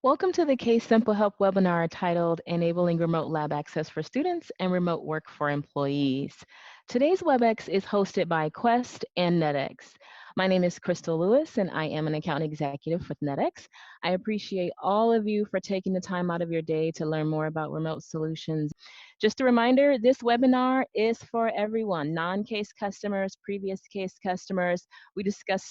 Welcome to the KACE SimpleHelp webinar titled Enabling Remote Lab Access for Students and Remote Work for Employees. Today's WebEx is hosted by Quest and NetX. My name is Chrystal Lewis and I am an account executive with NetX. I appreciate all of you for taking the time out of your day to learn more about remote solutions. Just a reminder, this webinar is for everyone, non-KACE customers, previous KACE customers. We discuss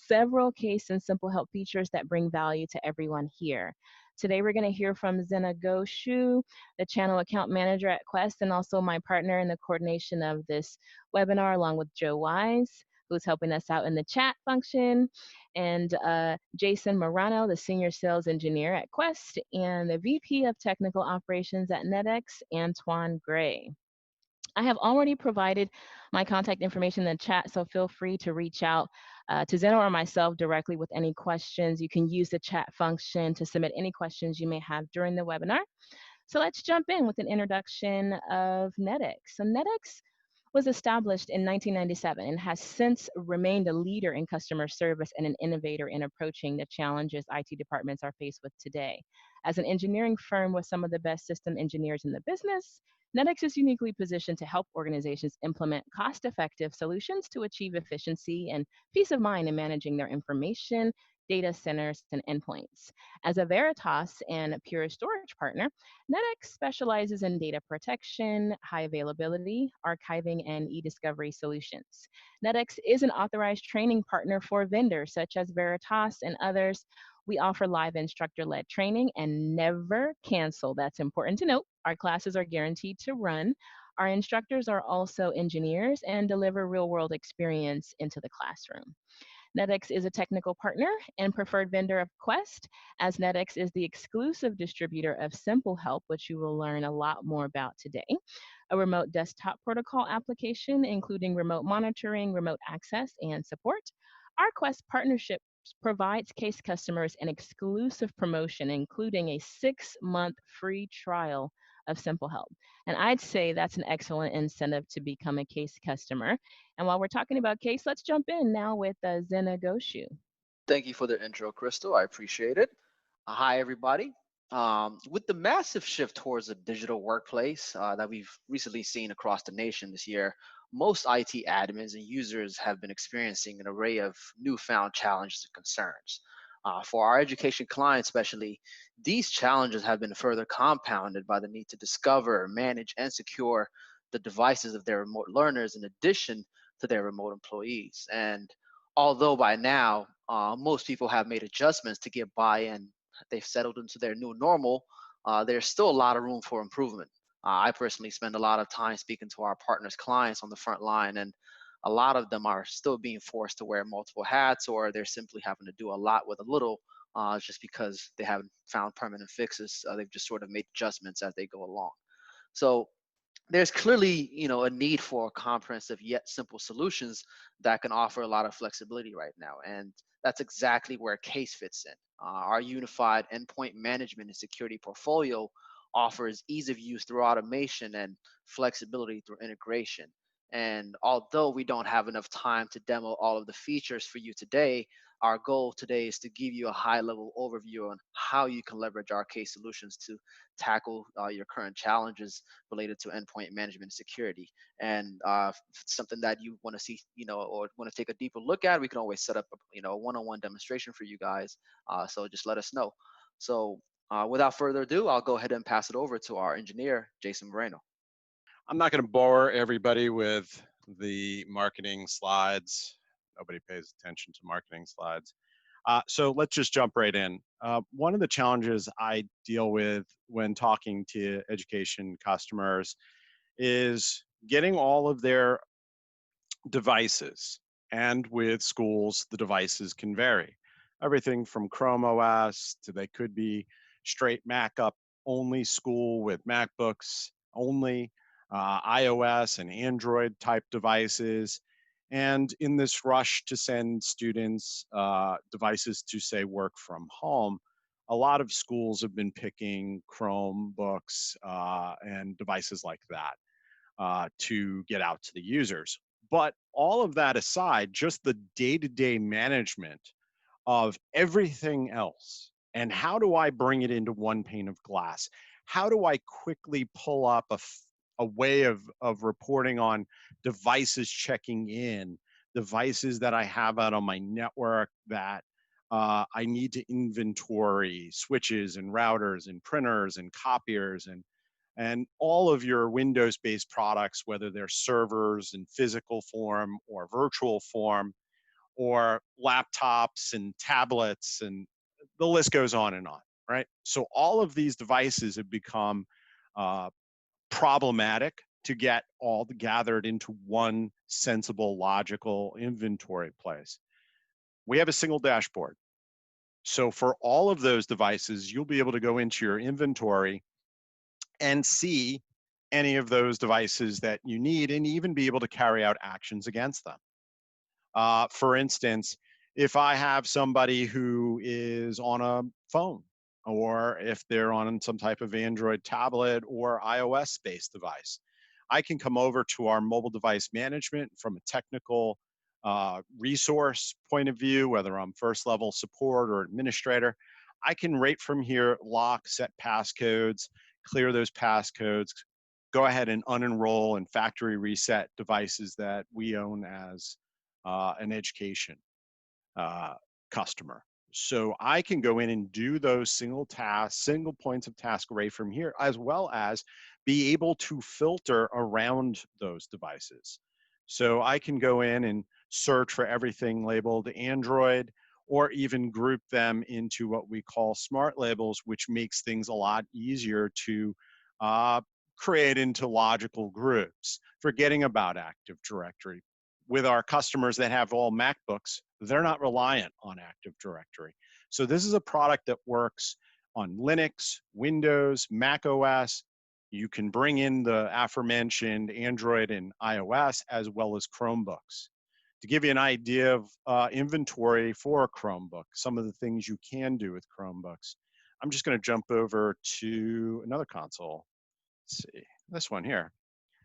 several KACE and SimpleHelp features that bring value to everyone here. Today, we're going to hear from Zena Goshu, the channel account manager at Quest, and also my partner in the coordination of this webinar, along with Joe Wise, who's helping us out in the chat function, and Jason Marano, the senior sales engineer at Quest, and the VP of technical operations at NetX, Antwune Gray. I have already provided my contact information in the chat, so feel free to reach out to Zena or myself directly with any questions. You can use the chat function to submit any questions you may have during the webinar. So let's jump in with an introduction of NetX. So NetX was established in 1997 and has since remained a leader in customer service and an innovator in approaching the challenges IT departments are faced with today. As an engineering firm with some of the best system engineers in the business, NetX is uniquely positioned to help organizations implement cost-effective solutions to achieve efficiency and peace of mind in managing their information, data centers, and endpoints. As a Veritas and Pure Storage partner, NetX specializes in data protection, high availability, archiving, and e-discovery solutions. NetX is an authorized training partner for vendors such as Veritas and others. We offer live instructor-led training and never cancel. That's important to note. Our classes are guaranteed to run. Our instructors are also engineers and deliver real-world experience into the classroom. NetX is a technical partner and preferred vendor of Quest, as NetX is the exclusive distributor of SimpleHelp, which you will learn a lot more about today, a remote desktop protocol application, including remote monitoring, remote access, and support. Our Quest partnership provides KACE customers an exclusive promotion, including a 6-month free trial of SimpleHelp. And I'd say that's an excellent incentive to become a KACE customer. And while we're talking about KACE, let's jump in now with Zena Goshu. Thank you for the intro, Crystal. I appreciate it. Hi, everybody. With the massive shift towards a digital workplace that we've recently seen across the nation this year, most IT admins and users have been experiencing an array of newfound challenges and concerns. For our education clients, especially, these challenges have been further compounded by the need to discover, manage, and secure the devices of their remote learners in addition to their remote employees. And although by now most people have made adjustments to get buy-in, they've settled into their new normal, there's still a lot of room for improvement. I personally spend a lot of time speaking to our partners' clients on the front line, and a lot of them are still being forced to wear multiple hats, or they're simply having to do a lot with a little, just because they haven't found permanent fixes. They've just sort of made adjustments as they go along. So there's clearly, a need for comprehensive yet simple solutions that can offer a lot of flexibility right now, and that's exactly where KACE fits in. Our unified endpoint management and security portfolio offers ease of use through automation and flexibility through integration. And although we don't have enough time to demo all of the features for you today, our goal today is to give you a high level overview on how you can leverage our KACE solutions to tackle your current challenges related to endpoint management and security. And if it's something that you want to see, or want to take a deeper look at, we can always set up, a one-on-one demonstration for you guys. So just let us know. So without further ado, I'll go ahead and pass it over to our engineer, Jason Moreno. I'm not going to bore everybody with the marketing slides. Nobody pays attention to marketing slides. So let's just jump right in. One of the challenges I deal with when talking to education customers is getting all of their devices. And with schools, the devices can vary. Everything from Chrome OS to they could be straight Mac up only school with MacBooks only, iOS and Android type devices. And in this rush to send students devices to, say, work from home, a lot of schools have been picking Chromebooks and devices like that to get out to the users. But all of that aside, just the day-to-day management of everything else And how do I bring it into one pane of glass? How do I quickly pull up a way of reporting on devices checking in, devices that I have out on my network that I need to inventory, switches and routers and printers and copiers and all of your Windows-based products, whether they're servers in physical form or virtual form, or laptops and tablets, and the list goes on, right? So all of these devices have become uh, problematic to get all gathered into one sensible, logical inventory place. We have a single dashboard. So for all of those devices, you'll be able to go into your inventory and see any of those devices that you need and even be able to carry out actions against them. For instance, if I have somebody who is on a phone, or if they're on some type of Android tablet or iOS-based device, I can come over to our mobile device management from a technical resource point of view, whether I'm first level support or administrator. I can right from here lock, set passcodes, clear those passcodes, go ahead and unenroll and factory reset devices that we own as an education customer. So I can go in and do those single tasks, single points of task right from here, as well as be able to filter around those devices. So I can go in and search for everything labeled Android, or even group them into what we call smart labels, which makes things a lot easier to create into logical groups, forgetting about Active Directory. With our customers that have all MacBooks, they're not reliant on Active Directory. So this is a product that works on Linux, Windows, Mac OS. You can bring in the aforementioned Android and iOS, as well as Chromebooks. To give you an idea of inventory for a Chromebook, some of the things you can do with Chromebooks. I'm just going to jump over to another console. Let's see, this one here.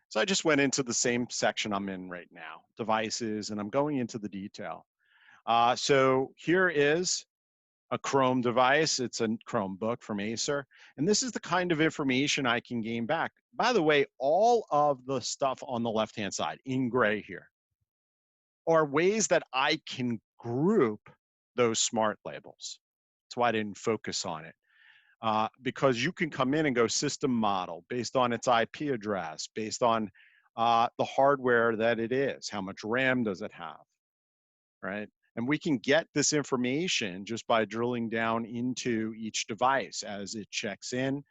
So I just went into the same section I'm in right now, devices, and I'm going into the detail. So here is a Chrome device. It's a Chromebook from Acer. And this is the kind of information I can gain back. By the way, all of the stuff on the left-hand side in gray here are ways that I can group those smart labels. That's why I didn't focus on it. Because you can come in and go system model based on its IP address, based on the hardware that it is, how much RAM does it have, right? And we can get this information just by drilling down into each device as it checks in.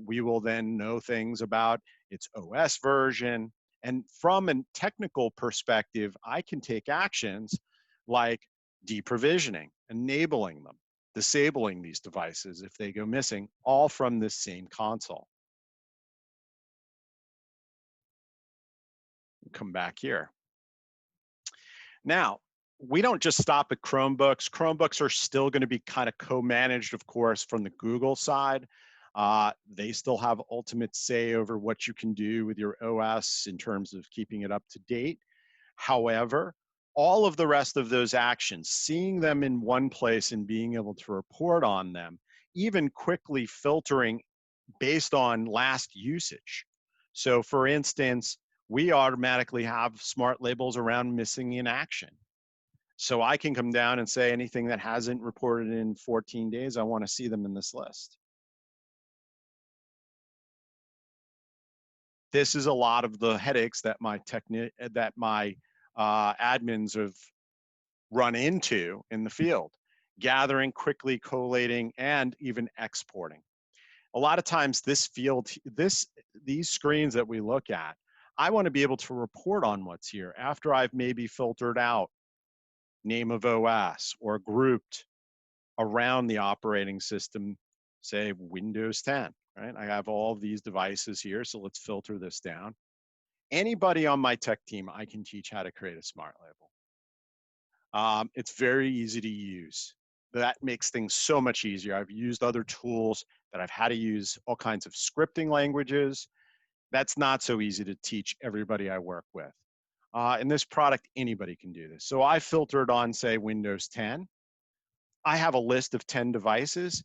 We will then know things about its OS version. And from a technical perspective, I can take actions like deprovisioning, enabling them, disabling these devices if they go missing, all from this same console. Come back here. Now, we don't just stop at Chromebooks. Chromebooks are still going to be kind of co-managed, of course, from the Google side. They still have ultimate say over what you can do with your OS in terms of keeping it up to date. However, all of the rest of those actions, seeing them in one place and being able to report on them, even quickly filtering based on last usage. So for instance, we automatically have smart labels around missing in action. So I can come down and say anything that hasn't reported in 14 days, I want to see them in this list. This is a lot of the headaches that my admins have run into in the field, gathering, quickly collating, and even exporting. A lot of times these screens that we look at, I want to be able to report on what's here after I've maybe filtered out name of OS or grouped around the operating system, say Windows 10, right? I have all of these devices here, so let's filter this down. Anybody on my tech team, I can teach how to create a smart label. It's very easy to use. That makes things so much easier. I've used other tools that I've had to use all kinds of scripting languages. That's not so easy to teach everybody I work with. In this product, anybody can do this. So I filtered on, say, Windows 10. I have a list of 10 devices.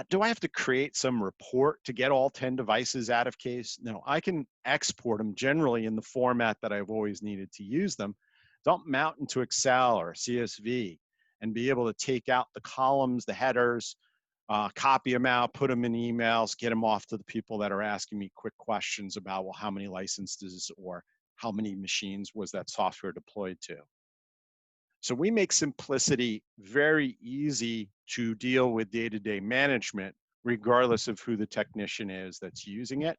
Do I have to create some report to get all 10 devices out of case? No, I can export them generally in the format that I've always needed to use them, dump them out into Excel or CSV, and be able to take out the columns, the headers, copy them out, put them in emails, get them off to the people that are asking me quick questions about, well, how many licenses or how many machines was that software deployed to? So we make simplicity very easy to deal with day-to-day management, regardless of who the technician is that's using it,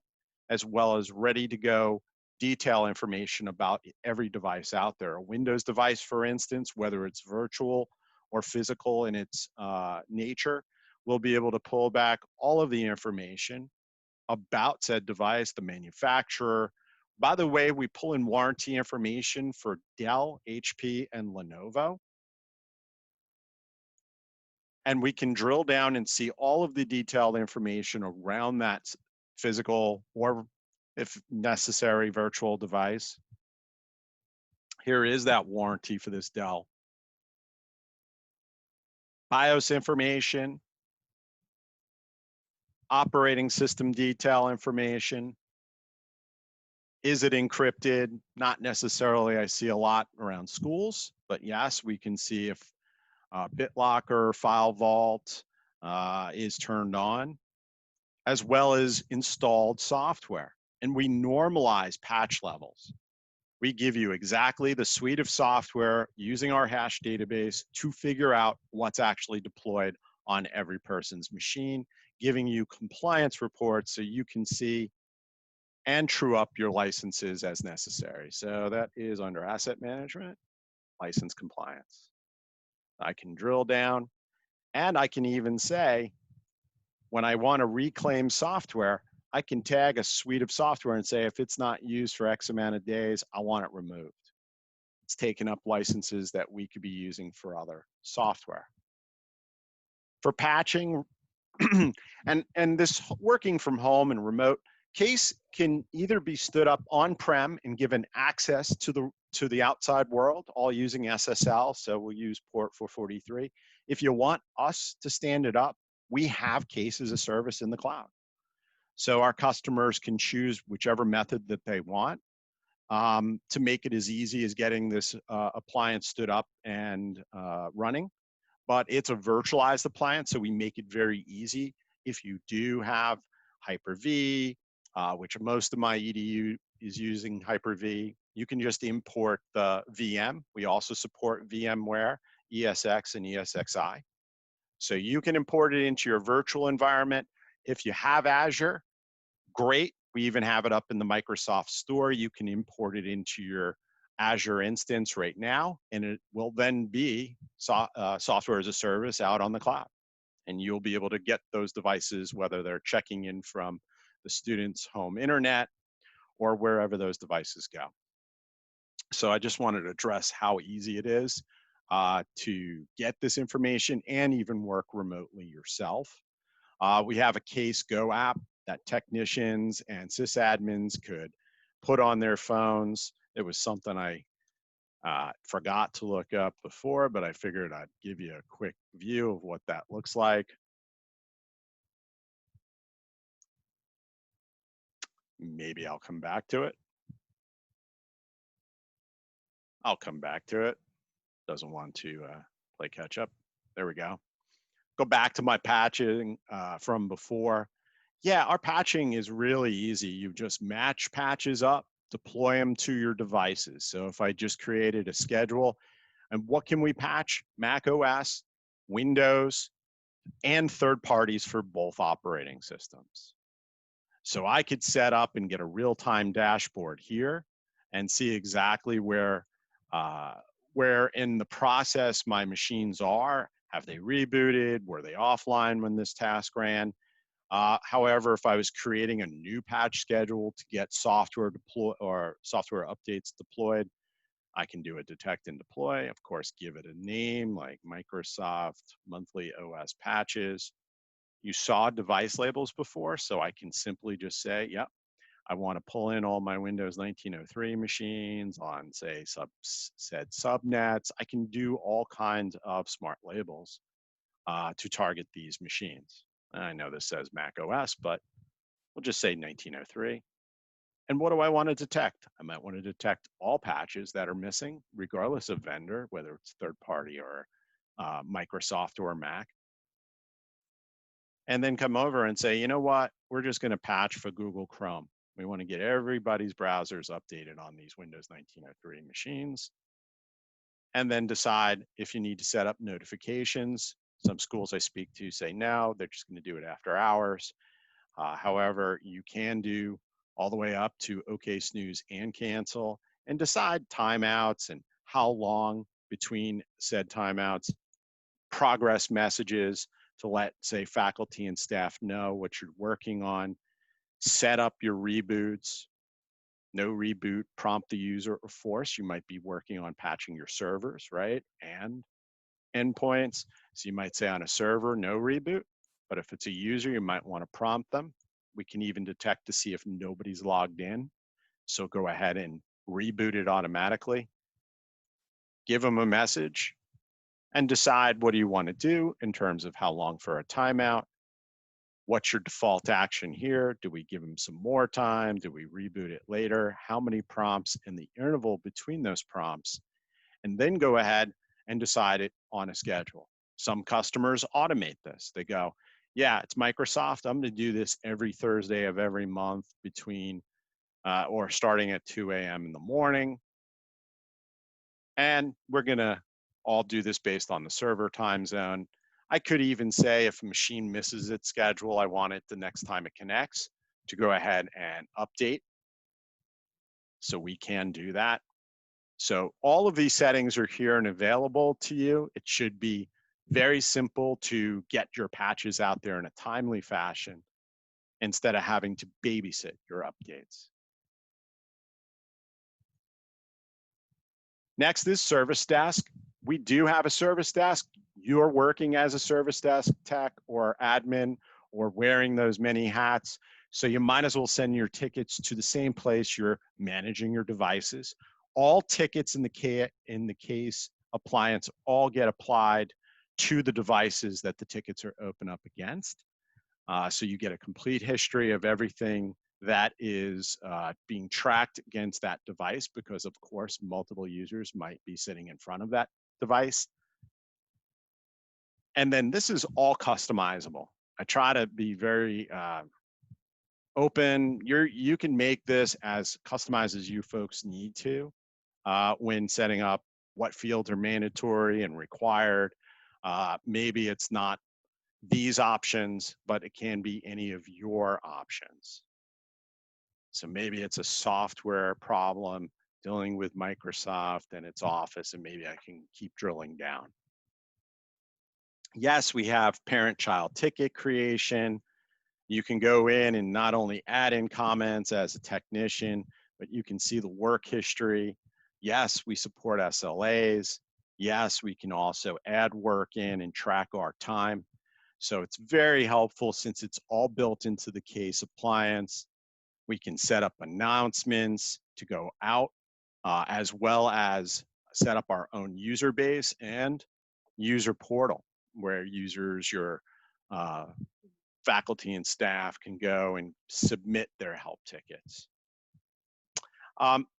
as well as ready to go detail information about every device out there. A Windows device, for instance, whether it's virtual or physical in its nature, we'll be able to pull back all of the information about said device, the manufacturer. By the way, we pull in warranty information for Dell, HP, and Lenovo. And we can drill down and see all of the detailed information around that physical or, if necessary, virtual device. Here is that warranty for this Dell. BIOS information, operating system detail information. Is it encrypted? Not necessarily. I see a lot around schools, but yes, we can see if BitLocker, File Vault is turned on, as well as installed software. And we normalize patch levels. We give you exactly the suite of software using our hash database to figure out what's actually deployed on every person's machine, giving you compliance reports so you can see and true up your licenses as necessary. So that is under asset management, license compliance. I can drill down, and I can even say, when I want to reclaim software, I can tag a suite of software and say, if it's not used for X amount of days, I want it removed. It's taking up licenses that we could be using for other software. For patching, and this working from home and remote, KACE can either be stood up on-prem and given access to the outside world, all using SSL, so we'll use port 443. If you want us to stand it up, we have KACE as a service in the cloud. So our customers can choose whichever method that they want to make it as easy as getting this appliance stood up and running. But it's a virtualized appliance, so we make it very easy. If you do have Hyper-V, which most of my EDU is using Hyper-V, you can just import the VM. We also support VMware, ESX, and ESXi. So you can import it into your virtual environment. If you have Azure, great. We even have it up in the Microsoft Store. You can import it into your Azure instance right now, and it will then be software as a service out on the cloud. And you'll be able to get those devices, whether they're checking in from the student's home internet or wherever those devices go. So I just wanted to address how easy it is to get this information and even work remotely yourself. We have a KACE Go app that technicians and sysadmins could put on their phones. It was something I forgot to look up before, but I figured I'd give you a quick view of what that looks like. Maybe I'll come back to it. I'll come back to it. Doesn't want to play catch up. There we go. Go back to my patching from before. Yeah, our patching is really easy. You just match patches up, deploy them to your devices. So if I just created a schedule, and what can we patch? Mac OS, Windows, and third parties for both operating systems. So I could set up and get a real-time dashboard here and see exactly where in the process my machines are. Have they rebooted? Were they offline when this task ran? However, if I was creating a new patch schedule to get software deploy or software updates deployed, I can do a detect and deploy. Of course, give it a name like Microsoft monthly OS patches. You saw device labels before, so I can simply just say, yep, I want to pull in all my Windows 1903 machines on, say, said subnets. I can do all kinds of smart labels. to target these machines. I know this says Mac OS, but we'll just say 1903. And what do I want to detect? I might want to detect all patches that are missing, regardless of vendor, whether it's third party or Microsoft or Mac. And then come over and say, you know what? We're just going to patch for Google Chrome. We want to get everybody's browsers updated on these Windows 1903 machines. And then decide if you need to set up notifications. Some schools I speak to say no, they're just going to do it after hours. However, you can do all the way up to OK snooze and cancel, and decide timeouts and how long between said timeouts, progress messages to let, say, faculty and staff know what you're working on, set up your reboots, no reboot, prompt the user, or force. You might be working on patching your servers, right? And endpoints. So you might say on a server, no reboot, but if it's a user, you might want to prompt them. We can even detect to see if nobody's logged in. So go ahead and reboot it automatically. Give them a message and decide what do you want to do in terms of how long for a timeout. What's your default action here? Do we give them some more time? Do we reboot it later? How many prompts in the interval between those prompts? And then go ahead and decide it on a schedule. Some customers automate this. They go, yeah, it's Microsoft. I'm going to do this every Thursday of every month between or starting at 2 a.m. in the morning. And we're going to all do this based on the server time zone. I could even say if a machine misses its schedule, I want it the next time it connects to go ahead and update. So we can do that. So all of these settings are here and available to you. It should be very simple to get your patches out there in a timely fashion instead of having to babysit your updates. Next is service desk. We do have a service desk. You're working as a service desk tech or admin or wearing those many hats. So you might as well send your tickets to the same place you're managing your devices. All tickets in the KACE appliance all get applied to the devices that the tickets are open up against. So you get a complete history of everything that is being tracked against that device because, of course, multiple users might be sitting in front of that device. And then this is all customizable. I try to be very open. You can make this as customized as you folks need to when setting up what fields are mandatory and required. Maybe it's not these options, but it can be any of your options. So maybe it's a software problem dealing with Microsoft and its Office, and maybe I can keep drilling down. Yes, we have parent-child ticket creation. You can go in and not only add in comments as a technician, but you can see the work history. Yes, we support SLAs. Yes, we can also add work in and track our time. So it's very helpful since it's all built into the KACE appliance. We can set up announcements to go out, as well as set up our own user base and user portal where users, your faculty and staff can go and submit their help tickets.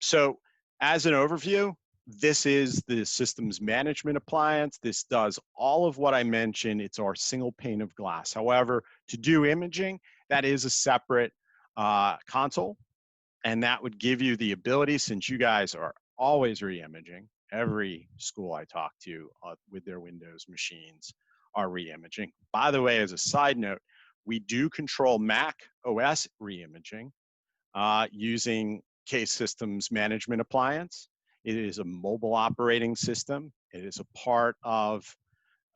So as an overview, this is the systems management appliance. This does all of what I mentioned. It's our single pane of glass. However, to do imaging, that is a separate console, and that would give you the ability, since you guys are always re-imaging, every school I talk to with their Windows machines are re-imaging. By the way, as a side note, we do control Mac OS re-imaging using KACE Systems Management Appliance. It is a mobile operating system. It is a part of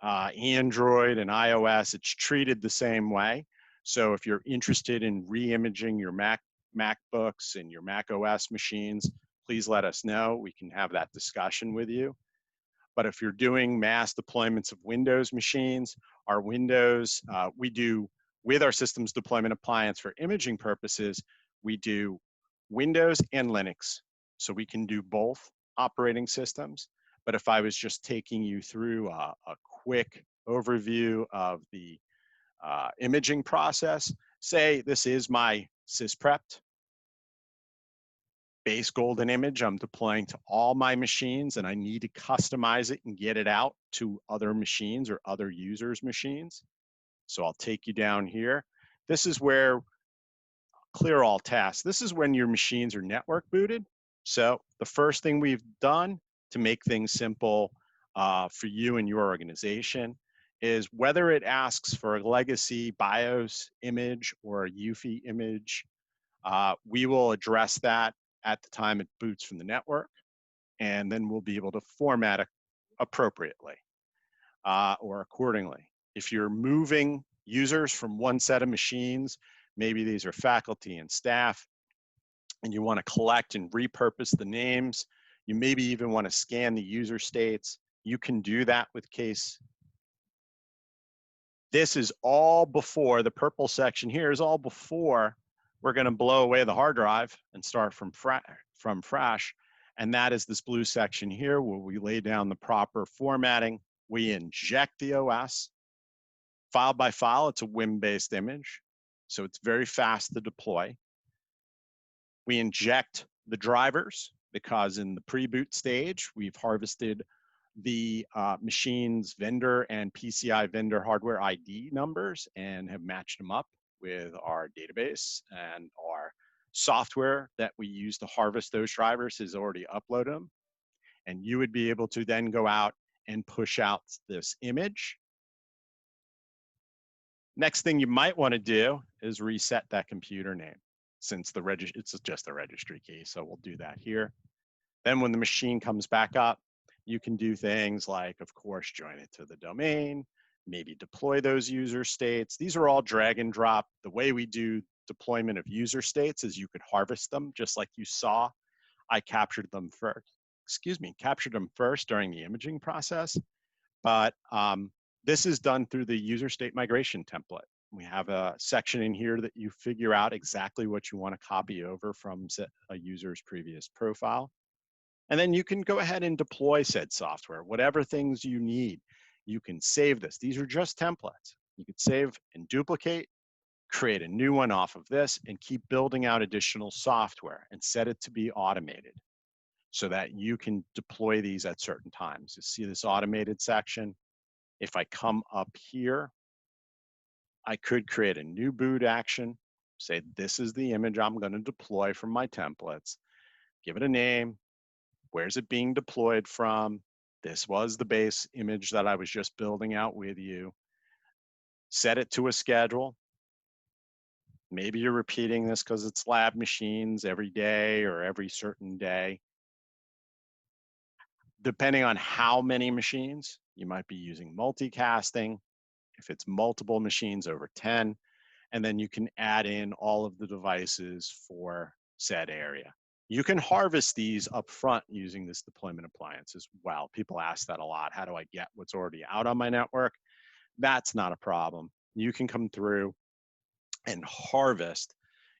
Android and iOS. It's treated the same way. So if you're interested in re-imaging your MacBooks and your Mac OS machines, please let us know. We can have that discussion with you. But if you're doing mass deployments of Windows machines, our Windows, we do, with our systems deployment appliance for imaging purposes, we do Windows and Linux. So we can do both operating systems. But if I was just taking you through a quick overview of the imaging process. Say this is my sysprepped base golden image I'm deploying to all my machines, and I need to customize it and get it out to other machines or other users' machines. So I'll take you down here. This is where clear all tasks. This is when your machines are network booted. So the first thing we've done to make things simple for you and your organization is whether it asks for a legacy BIOS image or a UEFI image, we will address that at the time it boots from the network, and then we'll be able to format it appropriately or accordingly. If you're moving users from one set of machines, maybe these are faculty and staff, and you want to collect and repurpose the names, you maybe even want to scan the user states, you can do that with KACE. This is all before, the purple section here is all before we're going to blow away the hard drive and start from fresh. And that is this blue section here where we lay down the proper formatting. We inject the OS. File by file, it's a WIM-based image, so it's very fast to deploy. We inject the drivers because in the pre-boot stage, we've harvested the machine's vendor and PCI vendor hardware ID numbers and have matched them up with our database, and our software that we use to harvest those drivers has already uploaded them. And you would be able to then go out and push out this image. Next thing you might want to do is reset that computer name, since it's just a registry key, so we'll do that here. Then when the machine comes back up, you can do things like, of course, join it to the domain, maybe deploy those user states. These are all drag and drop. The way we do deployment of user states is you could harvest them, just like you saw. I captured them first during the imaging process, but this is done through the user state migration template. We have a section in here that you figure out exactly what you want to copy over from a user's previous profile. And then you can go ahead and deploy said software, whatever things you need. You can save this. These are just templates. You could save and duplicate, create a new one off of this, and keep building out additional software and set it to be automated so that you can deploy these at certain times. You see this automated section. If I come up here, I could create a new boot action, say this is the image I'm going to deploy from my templates, give it a name, where's it being deployed from, this was the base image that I was just building out with you, set it to a schedule. Maybe you're repeating this because it's lab machines every day or every certain day. Depending on how many machines, you might be using multicasting. If it's multiple machines over 10, and then you can add in all of the devices for said area. You can harvest these up front using this deployment appliance as well. People ask that a lot. How do I get what's already out on my network? That's not a problem. You can come through and harvest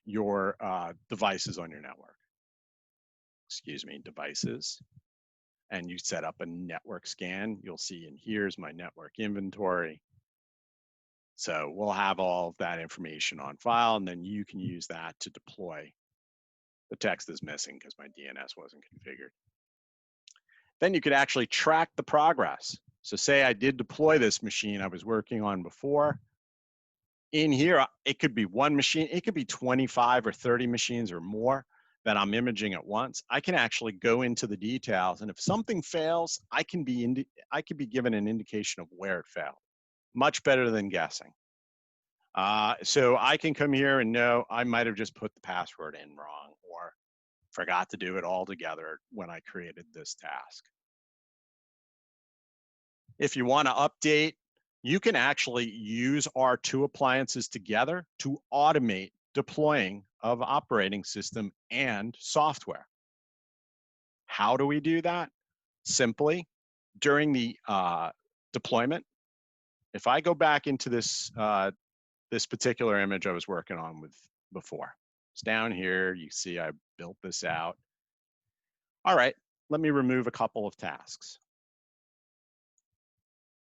your devices on your network. Excuse me, devices. And you set up a network scan. You'll see in here's my network inventory. So we'll have all of that information on file, and then you can use that to deploy. The text is missing because my DNS wasn't configured. Then you could actually track the progress. So say I did deploy this machine I was working on before. In here, it could be one machine, it could be 25 or 30 machines or more that I'm imaging at once. I can actually go into the details, and if something fails, I can be given an indication of where it failed. Much better than guessing. So I can come here and know I might have just put the password in wrong or forgot to do it altogether when I created this task. If you want to update, you can actually use our two appliances together to automate deploying of operating system and software. How do we do that? Simply, during the deployment, if I go back into this this particular image I was working on with before. It's down here, you see I built this out. All right, let me remove a couple of tasks.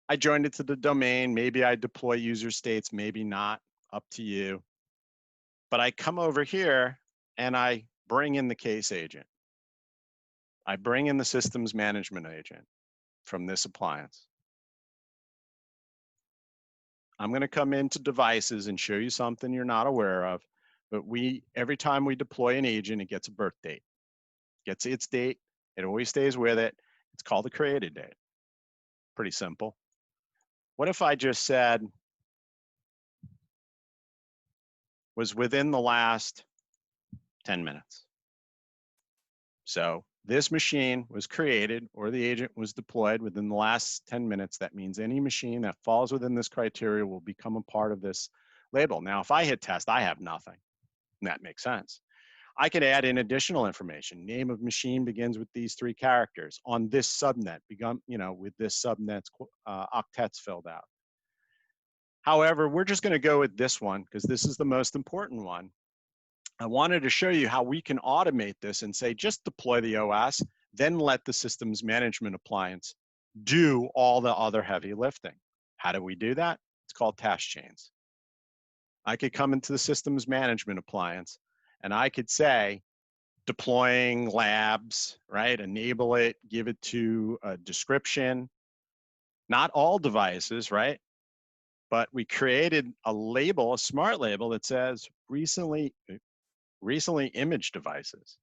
I joined it to the domain. Maybe I deploy user states, maybe not, up to you. But I come over here and I bring in the case agent. I bring in the systems management agent from this appliance. I'm going to come into devices and show you something you're not aware of. But every time we deploy an agent, it gets a birth date, gets its date. It always stays with it. It's called the created date. Pretty simple. What if I just said was within the last 10 minutes? So this machine was created or the agent was deployed within the last 10 minutes. That means any machine that falls within this criteria will become a part of this label. Now, if I hit test, I have nothing. And that makes sense. I could add in additional information. Name of machine begins with these 3 characters on this subnet, with this subnet's octets filled out. However, we're just going to go with this one because this is the most important one. I wanted to show you how we can automate this and say, just deploy the OS, then let the systems management appliance do all the other heavy lifting. How do we do that? It's called task chains. I could come into the systems management appliance and I could say, deploying labs, right? Enable it, give it to a description. Not all devices, right? But we created a label, a smart label that says recently imaged devices.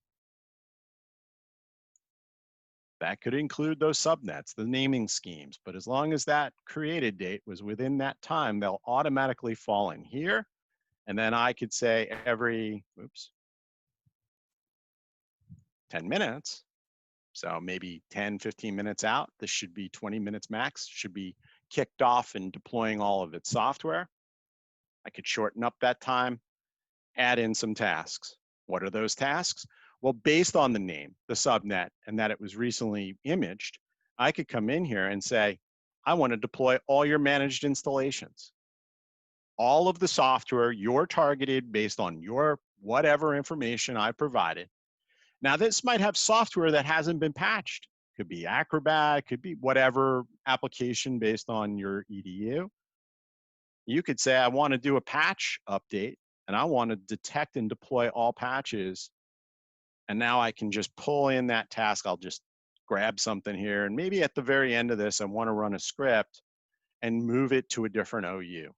That could include those subnets, the naming schemes, but as long as that created date was within that time, they'll automatically fall in here. And then I could say every, 10 minutes, so maybe 10, 15 minutes out, this should be 20 minutes max, should be kicked off and deploying all of its software. I could shorten up that time, add in some tasks. What are those tasks? Well, based on the name, the subnet, and that it was recently imaged, I could come in here and say, I want to deploy all your managed installations. All of the software you're targeted based on your whatever information I provided. Now, this might have software that hasn't been patched. Could be Acrobat, could be whatever application based on your EDU. You could say, I want to do a patch update and I want to detect and deploy all patches. And now I can just pull in that task. I'll just grab something here. And maybe at the very end of this, I want to run a script and move it to a different OU.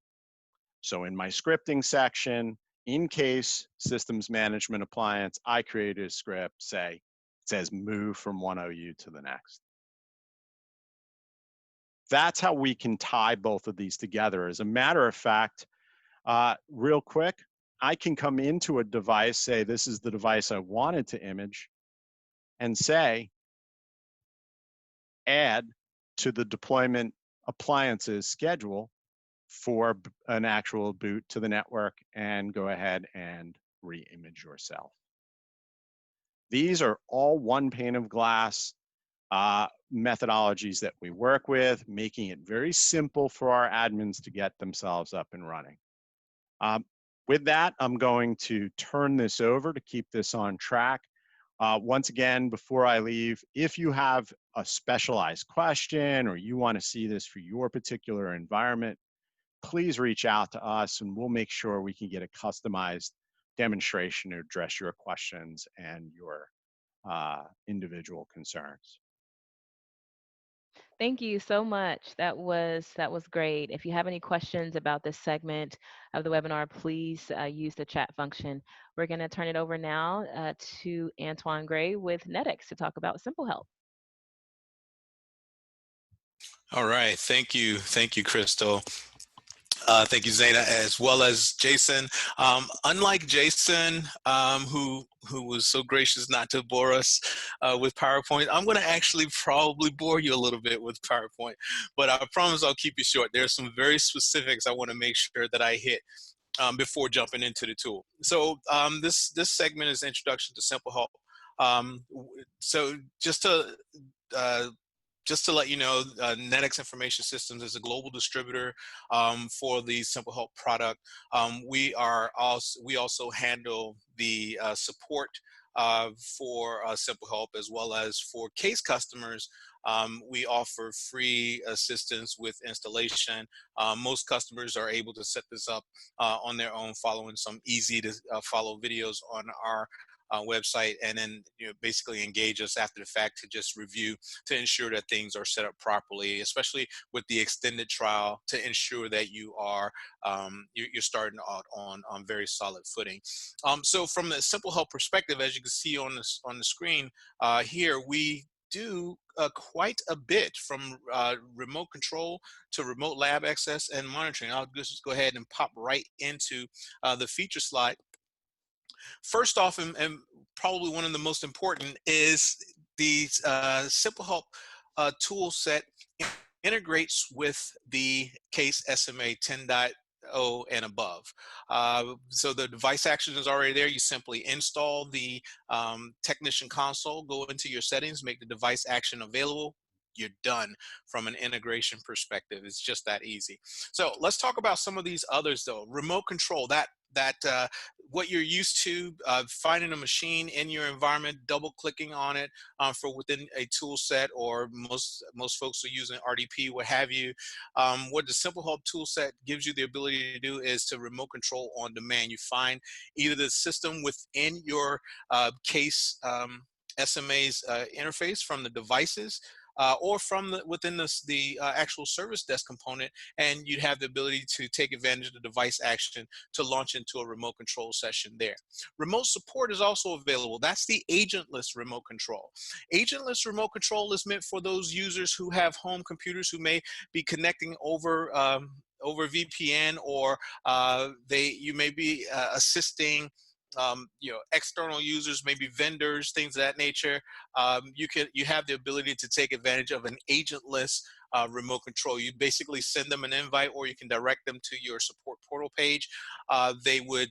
So in my scripting section, in case systems management appliance, I created a script, say, it says move from one OU to the next. That's how we can tie both of these together. As a matter of fact, real quick, I can come into a device, say this is the device I wanted to image, and say, add to the deployment appliances schedule for an actual boot to the network and go ahead and re-image yourself. These are all one pane of glass methodologies that we work with, making it very simple for our admins to get themselves up and running. With that, I'm going to turn this over to keep this on track. Once again, before I leave, if you have a specialized question or you want to see this for your particular environment, please reach out to us and we'll make sure we can get a customized demonstration to address your questions and your individual concerns. Thank you so much. That was great. If you have any questions about this segment of the webinar, please use the chat function. We're going to turn it over now to Antwune Gray with NetX to talk about SimpleHelp. All right, thank you, Chrystal. Thank you, Zena, as well as Jason. Unlike Jason, who was so gracious not to bore us with PowerPoint, I'm going to actually probably bore you a little bit with PowerPoint, but I promise I'll keep you short. There are some very specifics I want to make sure that I hit before jumping into the tool. So this segment is introduction to SimpleHelp. So just to let you know, NetX Information Systems is a global distributor for the SimpleHelp product. We also handle the support for SimpleHelp as well as for KACE customers We offer free assistance with installation. Most customers are able to set this up on their own, following some easy to follow videos on our website, and then basically engage us after the fact to just review to ensure that things are set up properly, especially with the extended trial, to ensure that you are you're starting out on very solid footing. So from the SimpleHelp perspective, as you can see on the screen here, we do quite a bit, from remote control to remote lab access and monitoring. I'll just go ahead and pop right into the feature slide. First off, and probably one of the most important, is the SimpleHelp tool set integrates with the KACE SMA 10.0 and above. So the device action is already there. You simply install the technician console, go into your settings, make the device action available. You're done from an integration perspective. It's just that easy. So let's talk about some of these others though. Remote control, that what you're used to, finding a machine in your environment, double clicking on it for within a tool set, or most folks are using RDP, what have you. What the SimpleHelp tool set gives you the ability to do is to remote control on demand. You find either the system within your KACE SMA's interface from the devices, or from within the actual service desk component, and you'd have the ability to take advantage of the device action to launch into a remote control session there. Remote support is also available. That's the agentless remote control. Agentless remote control is meant for those users who have home computers who may be connecting over VPN, or you may be assisting external users, maybe vendors, things of that nature. You have the ability to take advantage of an agentless remote control. You basically send them an invite, or you can direct them to your support portal page. They would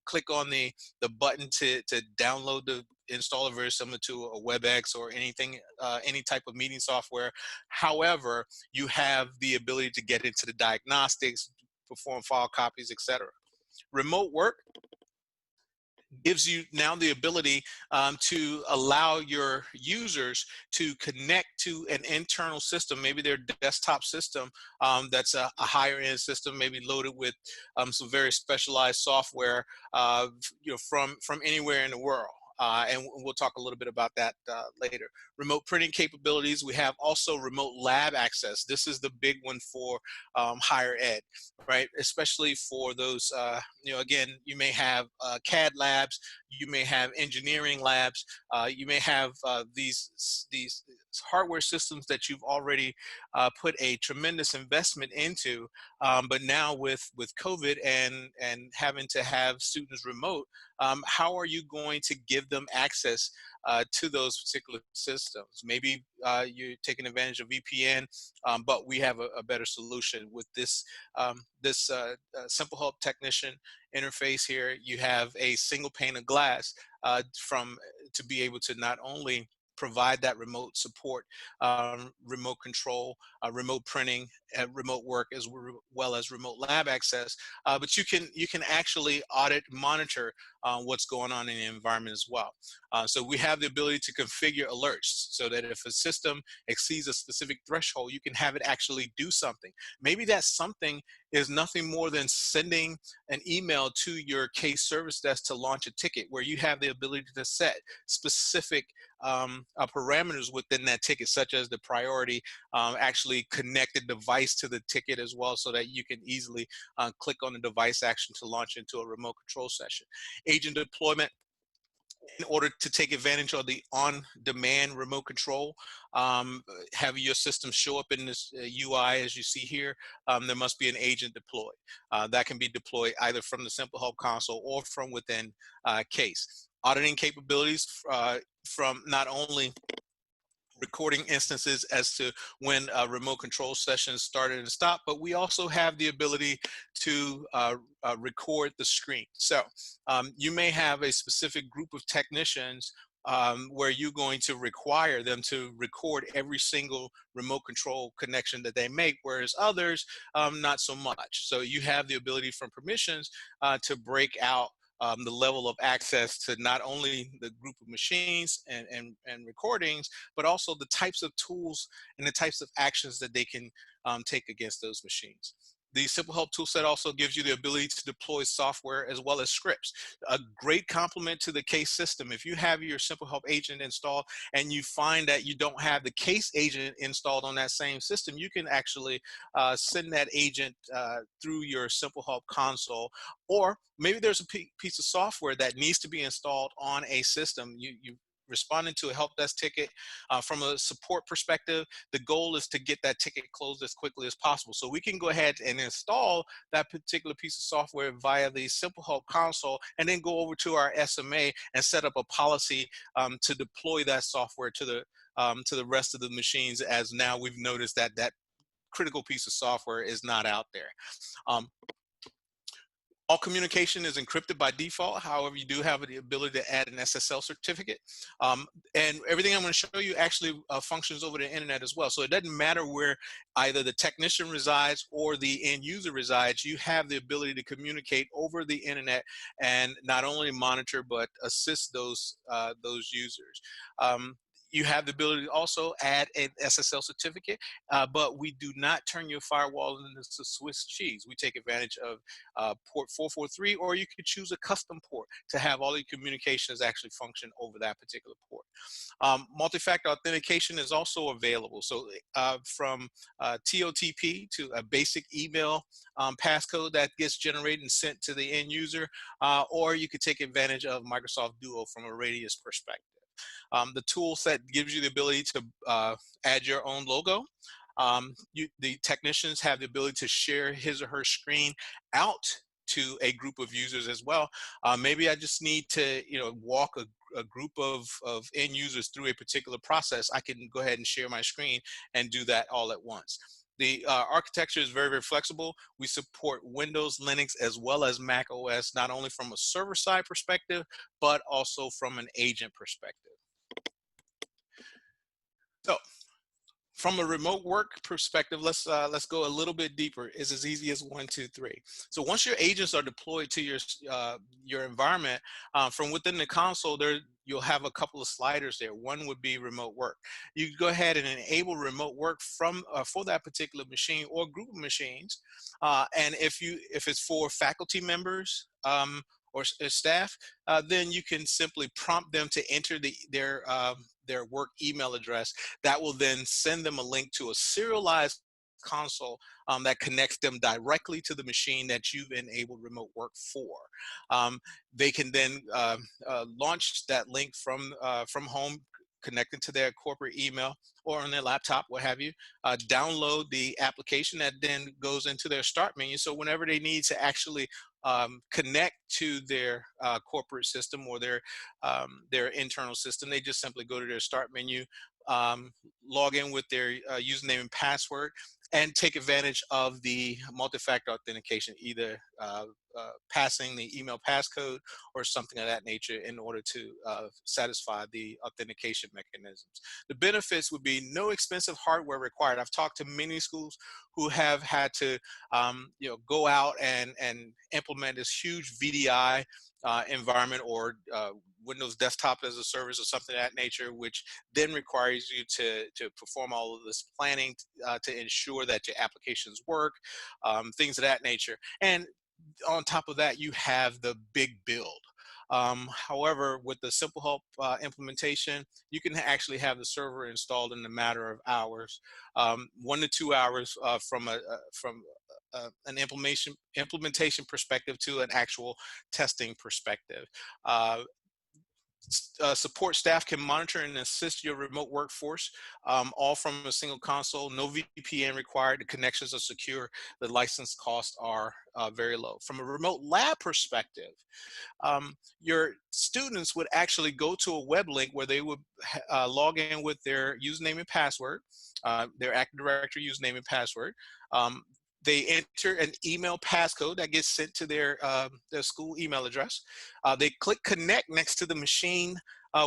click on the button to download the installer, very similar to a WebEx or anything, any type of meeting software. However, you have the ability to get into the diagnostics, perform file copies, etc. Remote work gives you now the ability to allow your users to connect to an internal system, maybe their desktop system that's a higher end system, maybe loaded with some very specialized software, from anywhere in the world. And we'll talk a little bit about that later. Remote printing capabilities. We have also remote lab access. This is the big one for higher ed, right? Especially for those, again, you may have CAD labs, you may have engineering labs, you may have these hardware systems that you've already put a tremendous investment into, but now with COVID and having to have students remote, how are you going to give them access to those particular systems? Maybe you're taking advantage of VPN, but we have a better solution with this SimpleHelp technician interface here. You have a single pane of glass to be able to not only provide that remote support, remote control, remote printing, remote work, as well as remote lab access. But you can actually audit, monitor what's going on in the environment as well. So we have the ability to configure alerts so that if a system exceeds a specific threshold, you can have it actually do something. Maybe that something is nothing more than sending an email to your KACE service desk to launch a ticket, where you have the ability to set specific parameters within that ticket, such as the priority, actually connect the device to the ticket as well, so that you can easily click on the device action to launch into a remote control session. Agent deployment, in order to take advantage of the on-demand remote control, have your system show up in this UI as you see here, there must be an agent deployed. That can be deployed either from the SimpleHelp console or from within KACE. Auditing capabilities from not only recording instances as to when remote control sessions started and stopped, but we also have the ability to record the screen. So you may have a specific group of technicians where you're going to require them to record every single remote control connection that they make, whereas others, not so much. So you have the ability from permissions to break out the level of access to not only the group of machines and recordings, but also the types of tools and the types of actions that they can take against those machines. The SimpleHelp toolset also gives you the ability to deploy software as well as scripts. A great complement to the KACE system. If you have your SimpleHelp agent installed and you find that you don't have the KACE agent installed on that same system, you can actually send that agent through your SimpleHelp console. Or maybe there's a piece of software that needs to be installed on a system. You responding to a help desk ticket. From a support perspective, the goal is to get that ticket closed as quickly as possible. So we can go ahead and install that particular piece of software via the SimpleHelp console, and then go over to our SMA and set up a policy to deploy that software to the rest of the machines, as now we've noticed that that critical piece of software is not out there. All communication is encrypted by default. However, you do have the ability to add an SSL certificate. And everything I'm going to show you actually functions over the internet as well. So it doesn't matter where either the technician resides or the end user resides, you have the ability to communicate over the internet and not only monitor, but assist those users. You have the ability to also add an SSL certificate, but we do not turn your firewall into Swiss cheese. We take advantage of port 443, or you could choose a custom port to have all your communications actually function over that particular port. Multi-factor authentication is also available. So from TOTP to a basic email passcode that gets generated and sent to the end user, or you could take advantage of Microsoft Duo from a radius perspective. The tool set gives you the ability to add your own logo. The technicians have the ability to share his or her screen out to a group of users as well. Maybe I just need to walk a group of end users through a particular process. I can go ahead and share my screen and do that all at once. The architecture is very, very flexible. We support Windows, Linux, as well as Mac OS, not only from a server side perspective, but also from an agent perspective. So from a remote work perspective, let's go a little bit deeper. It's as easy as 1, 2, 3. So once your agents are deployed to your environment, from within the console, you'll have a couple of sliders there. One would be remote work. You can go ahead and enable remote work from for that particular machine or group of machines. And if it's for faculty members or staff, then you can simply prompt them to enter their work email address. That will then send them a link to a serialized console that connects them directly to the machine that you've enabled remote work for. They can then launch that link from home, connected to their corporate email or on their laptop, what have you, download the application that then goes into their start menu. So whenever they need to actually connect to their corporate system or their internal system, they just simply go to their start menu, log in with their username and password, and take advantage of the multi-factor authentication, either passing the email passcode or something of that nature in order to satisfy the authentication mechanisms. The benefits would be no expensive hardware required. I've talked to many schools who have had to go out and implement this huge VDI environment or Windows Desktop as a Service or something of that nature, which then requires you to perform all of this planning to ensure that your applications work, things of that nature. And on top of that, you have the big build. However, with the SimpleHelp implementation, you can actually have the server installed in a matter of hours, 1 to 2 hours from an implementation perspective to an actual testing perspective. Support staff can monitor and assist your remote workforce, all from a single console. No VPN required. The connections are secure. The license costs are very low. From a remote lab perspective, your students would actually go to a web link where they would log in with their username and password, their Active Directory username and password. They enter an email passcode that gets sent to their school email address. They click connect next to the machine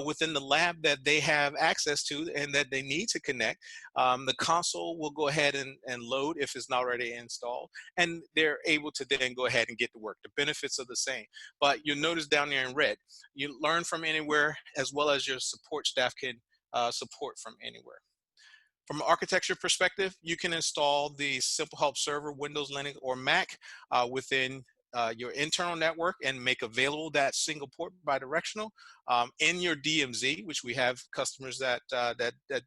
within the lab that they have access to and that they need to connect. The console will go ahead and load if it's not already installed, and they're able to then go ahead and get to work. The benefits are the same, but you'll notice down there in red, you learn from anywhere, as well as your support staff can support from anywhere. From an architecture perspective, you can install the SimpleHelp server, Windows, Linux, or Mac within your internal network and make available that single port bidirectional in your DMZ, which we have customers that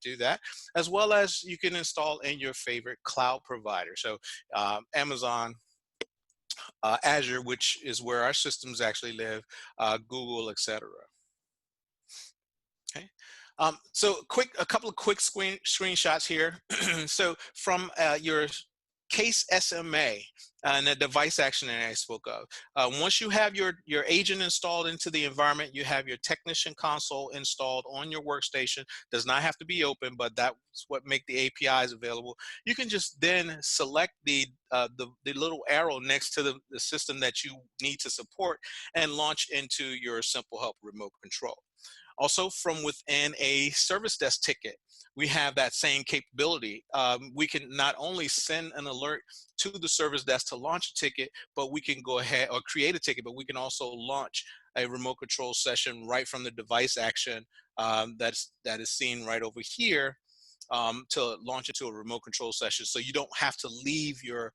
do that, as well as you can install in your favorite cloud provider. So Amazon, Azure, which is where our systems actually live, Google, etc. Okay. So a couple of quick screenshots here. So from your KACE SMA and the device action that I spoke of. Once you have your agent installed into the environment, you have your technician console installed on your workstation. Does not have to be open, but that's what make the APIs available. You can just then select the little arrow next to the system that you need to support and launch into your SimpleHelp remote control. Also, from within a service desk ticket, we have that same capability. We can not only send an alert to the service desk to launch a ticket, but we can go ahead or create a ticket, but we can also launch a remote control session right from the device action that is seen right over here to launch into a remote control session. So you don't have to leave your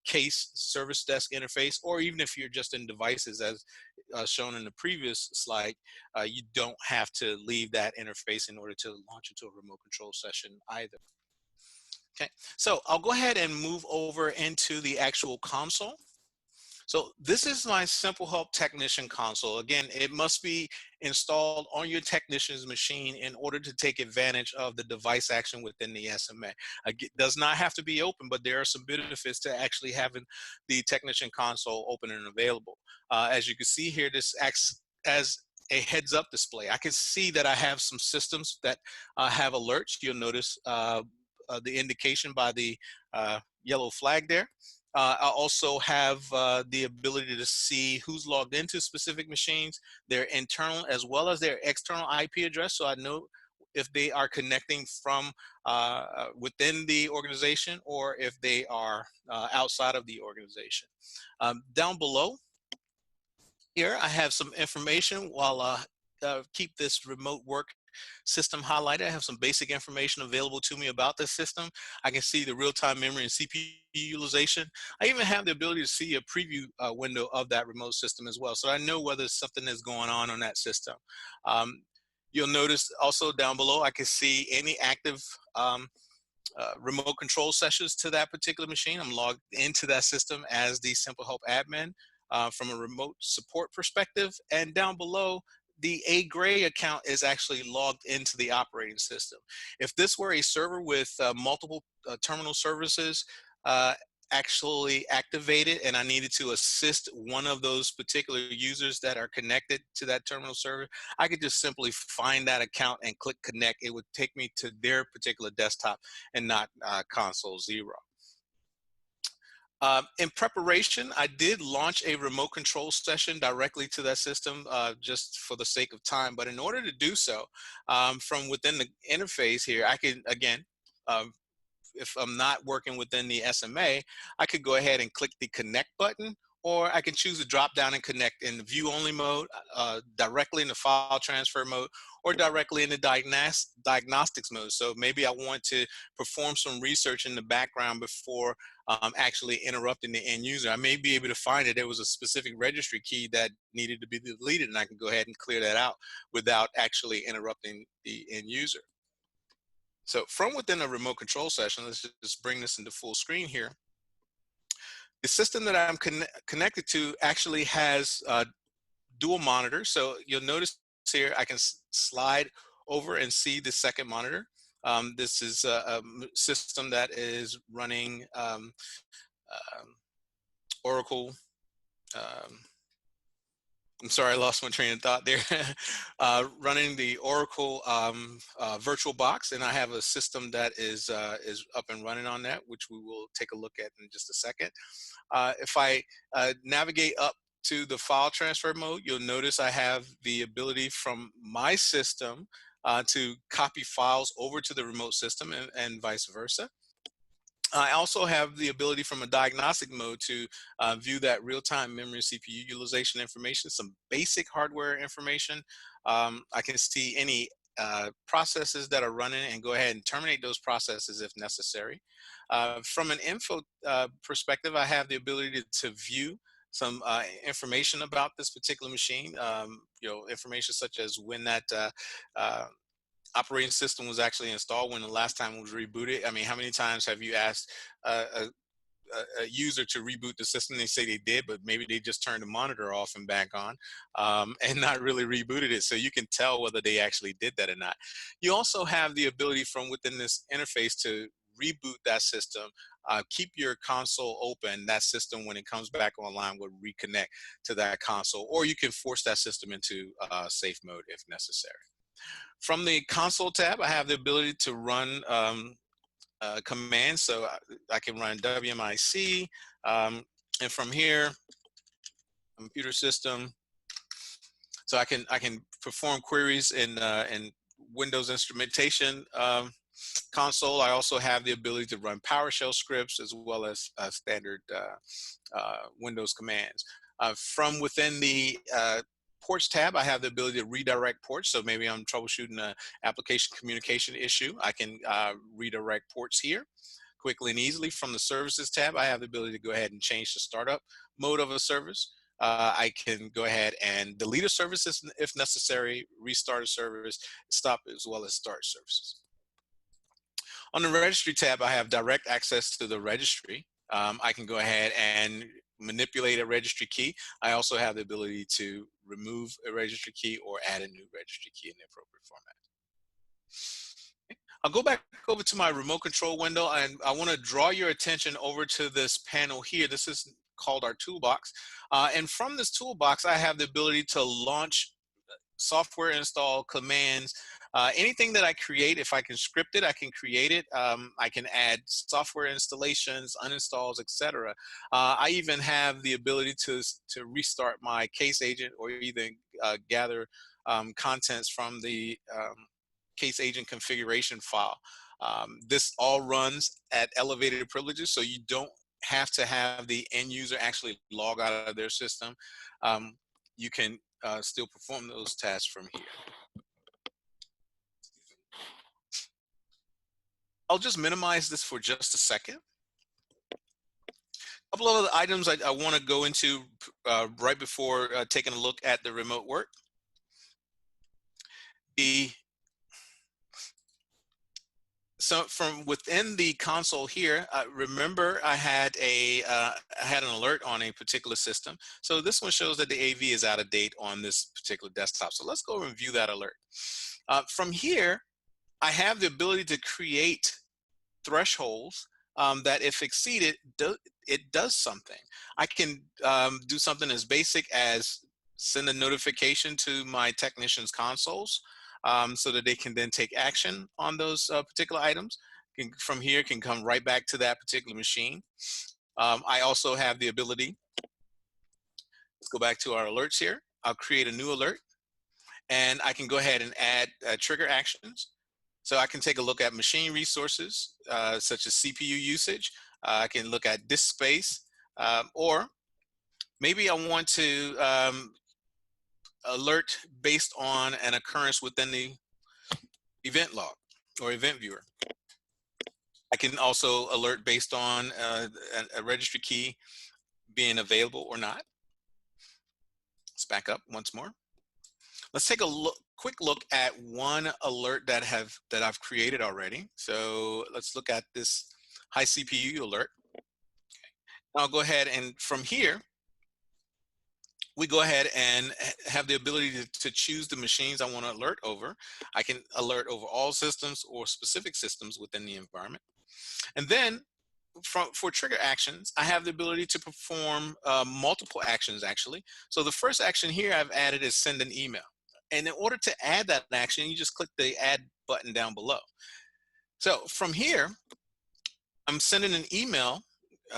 KACE service desk interface, or even if you're just in devices as shown in the previous slide, you don't have to leave that interface in order to launch into a remote control session either. Okay, so I'll go ahead and move over into the actual console. So this is my SimpleHelp Technician console. Again, it must be installed on your technician's machine in order to take advantage of the device action within the SMA. It does not have to be open, but there are some benefits to actually having the technician console open and available. As you can see here, this acts as a heads up display. I can see that I have some systems that have alerts. You'll notice the indication by the yellow flag there. I also have the ability to see who's logged into specific machines, their internal as well as their external IP address, so I know if they are connecting from within the organization or if they are outside of the organization. Down below here, I have some information while keep this remote work system highlighted. I have some basic information available to me about this system. I can see the real-time memory and CPU utilization. I even have the ability to see a preview window of that remote system as well. So I know whether something is going on that system. You'll notice also down below, I can see any active remote control sessions to that particular machine. I'm logged into that system as the SimpleHelp admin from a remote support perspective. And down below, the Gray account is actually logged into the operating system. If this were a server with multiple terminal services actually activated and I needed to assist one of those particular users that are connected to that terminal server, I could just simply find that account and click connect. It would take me to their particular desktop and not console 0. In preparation, I did launch a remote control session directly to that system just for the sake of time. But in order to do so, from within the interface here, I can, again, if I'm not working within the SMA, I could go ahead and click the connect button, or I can choose to drop down and connect in the view only mode, directly in the file transfer mode, or directly in the diagnostics mode. So maybe I want to perform some research in the background before actually interrupting the end user. I may be able to find that there was a specific registry key that needed to be deleted, and I can go ahead and clear that out without actually interrupting the end user. So from within a remote control session, let's just bring this into full screen here. The system that I'm connected to actually has dual monitors. So you'll notice here, I can slide over and see the second monitor. This is a system that is running Oracle I'm sorry, I lost my train of thought there. Running the Oracle VirtualBox, and I have a system that is up and running on that, which we will take a look at in just a second. If I navigate up to the file transfer mode, you'll notice I have the ability from my system to copy files over to the remote system and vice versa. I also have the ability from a diagnostic mode to view that real-time memory CPU utilization information, some basic hardware information. I can see any processes that are running and go ahead and terminate those processes if necessary. From an info perspective, I have the ability to view some information about this particular machine, information such as when that operating system was actually installed, when the last time it was rebooted. I mean, how many times have you asked a user to reboot the system? They say they did, but maybe they just turned the monitor off and back on and not really rebooted it. So you can tell whether they actually did that or not. You also have the ability from within this interface to reboot that system, keep your console open. That system, when it comes back online, will reconnect to that console, or you can force that system into safe mode if necessary. From the console tab, I have the ability to run commands. So I can run WMIC, and from here, computer system. So I can perform queries in Windows instrumentation console. I also have the ability to run PowerShell scripts as well as standard Windows commands. From within the ports tab, I have the ability to redirect ports. So maybe I'm troubleshooting an application communication issue. I can redirect ports here quickly and easily. From the services tab, I have the ability to go ahead and change the startup mode of a service. I can go ahead and delete a service if necessary, restart a service, stop as well as start services. On the registry tab, I have direct access to the registry. I can go ahead and manipulate a registry key. I also have the ability to remove a registry key or add a new registry key in the appropriate format. Okay. I'll go back over to my remote control window, and I want to draw your attention over to this panel here. This is called our toolbox. And from this toolbox, I have the ability to launch software install commands. Anything that I create, if I can script it, I can create it. I can add software installations, uninstalls, etc. I even have the ability to restart my case agent, or even gather contents from the case agent configuration file. This all runs at elevated privileges, so you don't have to have the end user actually log out of their system. You can still perform those tasks from here. I'll just minimize this for just a second. A couple of other items I want to go into right before taking a look at the remote work. So from within the console here, remember I had an alert on a particular system. So this one shows that the AV is out of date on this particular desktop. So let's go and view that alert. From here, I have the ability to create thresholds that, if exceeded, it does something. I can do something as basic as send a notification to my technicians' consoles so that they can then take action on those particular items. From here, can come right back to that particular machine. I also have the ability, let's go back to our alerts here. I'll create a new alert, and I can go ahead and add trigger actions. So I can take a look at machine resources, such as CPU usage. I can look at disk space, or maybe I want to alert based on an occurrence within the event log or event viewer. I can also alert based on a registry key being available or not. Let's back up once more. Let's take a quick look at one alert that I've created already. So let's look at this high CPU alert. Okay. I'll go ahead, and from here, we go ahead and have the ability to choose the machines I want to alert over. I can alert over all systems or specific systems within the environment. And then for trigger actions, I have the ability to perform multiple actions actually. So the first action here I've added is send an email. And in order to add that action, you just click the add button down below. So from here, I'm sending an email.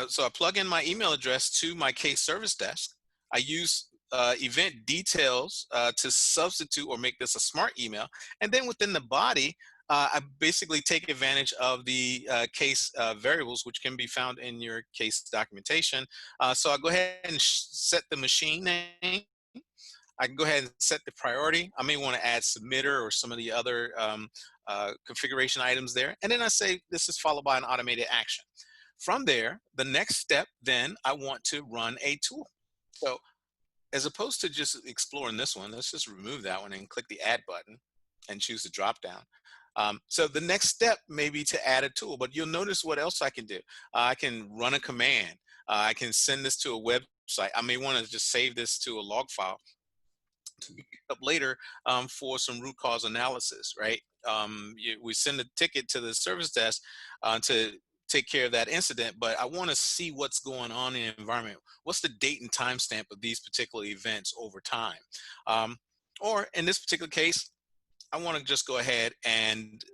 So I plug in my email address to my case service desk. I use event details to substitute or make this a smart email. And then within the body, I basically take advantage of the case variables, which can be found in your case documentation. So I go ahead and set the machine name. I can go ahead and set the priority. I may want to add submitter or some of the other configuration items there. And then I say this is followed by an automated action. From there, the next step, then I want to run a tool. So as opposed to just exploring this one, let's just remove that one and click the add button and choose the drop down. So the next step may be to add a tool, but you'll notice what else I can do. I can run a command. I can send this to a website. I may want to just save this to a log file to pick up later for some root cause analysis, right? We send a ticket to the service desk to take care of that incident, but I want to see what's going on in the environment. What's the date and timestamp of these particular events over time? Or in this particular case, I want to just go ahead and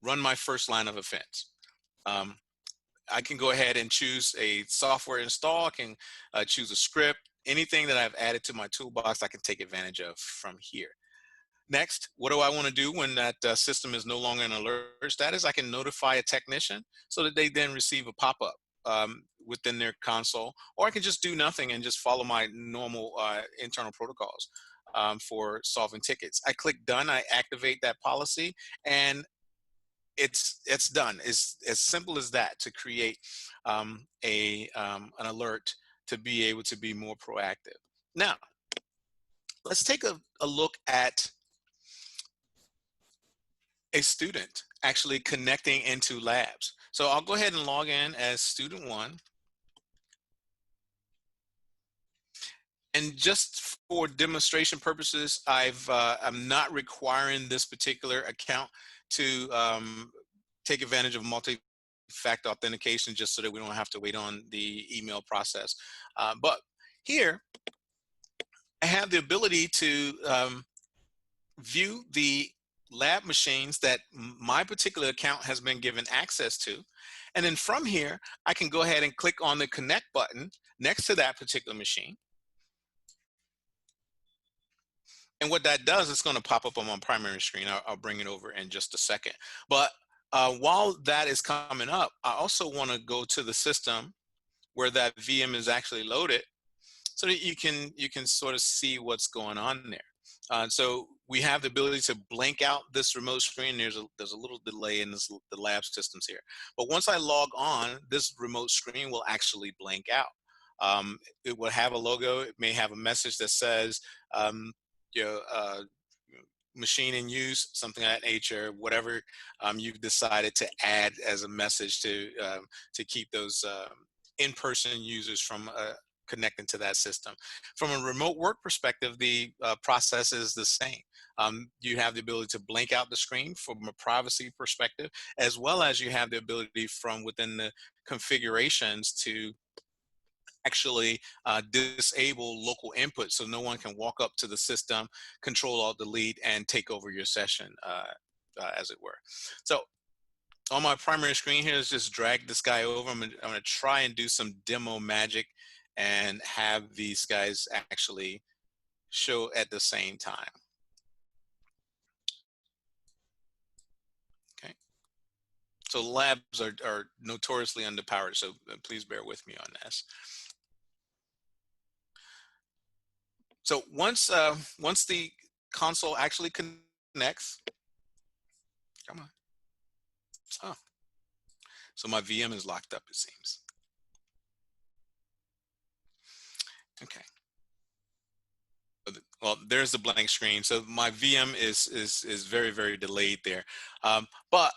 run my first line of offense. I can go ahead and choose a software install. I can choose a script. Anything that I've added to my toolbox, I can take advantage of from here. Next, what do I want to do when that system is no longer in alert status? I can notify a technician so that they then receive a pop-up within their console, or I can just do nothing and just follow my normal internal protocols for solving tickets. I click done, I activate that policy, and it's done. It's as simple as that to create an alert to be able to be more proactive. Now, let's take a look at a student actually connecting into labs. So I'll go ahead and log in as student one. And just for demonstration purposes, I'm not requiring this particular account to take advantage of multi-factor authentication just so that we don't have to wait on the email process. But here, I have the ability to view the lab machines that my particular account has been given access to. And then from here, I can go ahead and click on the connect button next to that particular machine. And what that does, it's going to pop up on my primary screen. I'll bring it over in just a second. But while that is coming up, I also want to go to the system where that VM is actually loaded so that you can sort of see what's going on there. So we have the ability to blank out this remote screen. There's a little delay in the lab systems here. But once I log on, this remote screen will actually blank out. It will have a logo. It may have a message that says, machine in use, something of that nature, whatever you've decided to add as a message to keep those in-person users from connecting to that system. From a remote work perspective, the process is the same. You have the ability to blank out the screen from a privacy perspective, as well as you have the ability from within the configurations to actually disable local input so no one can walk up to the system, Control-Alt-Delete, and take over your session, as it were. So on my primary screen here, let's just drag this guy over. I'm gonna try and do some demo magic and have these guys actually show at the same time. Okay. So labs are notoriously underpowered, so please bear with me on this. So once the console actually connects, come on. Oh, so my VM is locked up, it seems. Okay. Well, there's the blank screen. So my VM is very, very delayed there. But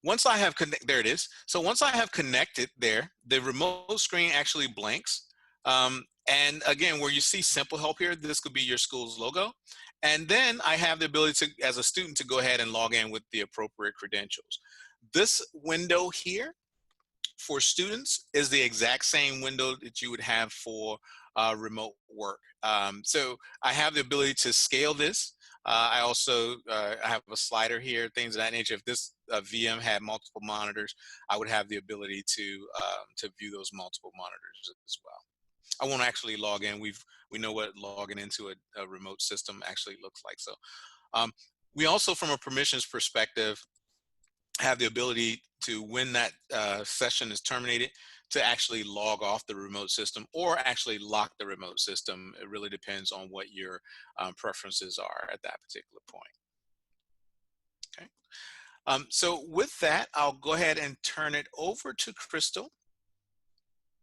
once I have there it is. So once I have connected there, the remote screen actually blanks. And again, where you see SimpleHelp here, this could be your school's logo. And then I have the ability to, as a student, to go ahead and log in with the appropriate credentials. This window here for students is the exact same window that you would have for remote work. So I have the ability to scale this. I also I have a slider here, things of that nature. If this VM had multiple monitors, I would have the ability to view those multiple monitors as well. I won't actually log in. We know what logging into a remote system actually looks like. So we also, from a permissions perspective, have the ability to, when that session is terminated, to actually log off the remote system or actually lock the remote system. It really depends on what your preferences are at that particular point. Okay. So with that, I'll go ahead and turn it over to Chrystal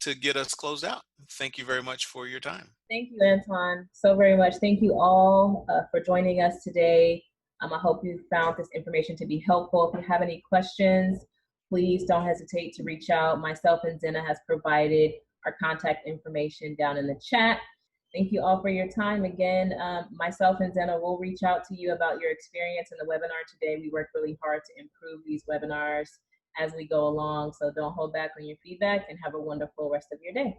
to get us closed out. Thank you very much for your time. Thank you, Antwune, so very much. Thank you all for joining us today. I hope you found this information to be helpful. If you have any questions, please don't hesitate to reach out. Myself and Zena has provided our contact information down in the chat. Thank you all for your time. Again, myself and Zena will reach out to you about your experience in the webinar today. We work really hard to improve these webinars as we go along, so don't hold back on your feedback, and have a wonderful rest of your day.